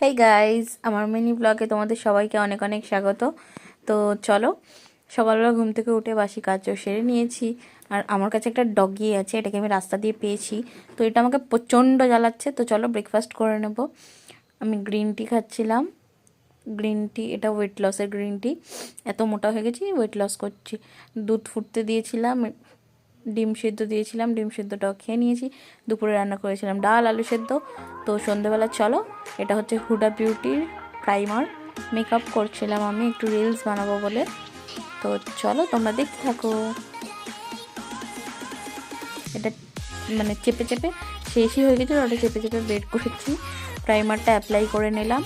Hey guys, আমার mini ব্লগে তোমাদের সবাইকে অনেক অনেক স্বাগত। তো চলো, সকালবেলা ঘুম থেকে উঠে বাসি কাজও সেরে নিয়েছি। আর আমার কাছে একটা ডগি আছে, এটাকে আমি রাস্তা দিয়ে পেয়েছি। তো এটা আমাকে প্রচণ্ড জ্বালাচ্ছে। তো চলো ব্রেকফাস্ট করে নেব। আমি গ্রিন টি খাচ্ছিলাম। গ্রিন টি, এটা ওয়েট লসের গ্রিন টি। এত মোটা হয়ে গেছি, ওয়েট লস করছি। দুধ ফুটতে দিয়েছিলাম, ডিম সেদ্ধ দিয়েছিলাম, ডিম সেদ্ধটাও খেয়ে নিয়েছি। দুপুরে রান্না করেছিলাম ডাল আলু সেদ্ধ। তো সন্ধেবেলা চলো, এটা হচ্ছে হুডা বিউটির প্রাইমার। মেকআপ করছিলাম আমি, একটু রিলস বানাবো বলে। তো চলো তোমরা দেখতে থাকো। এটা মানে চেপে চেপে শেষই হয়ে গেছিলো, ওটা চেপে চেপে বের করেছি। প্রাইমারটা অ্যাপ্লাই করে নিলাম।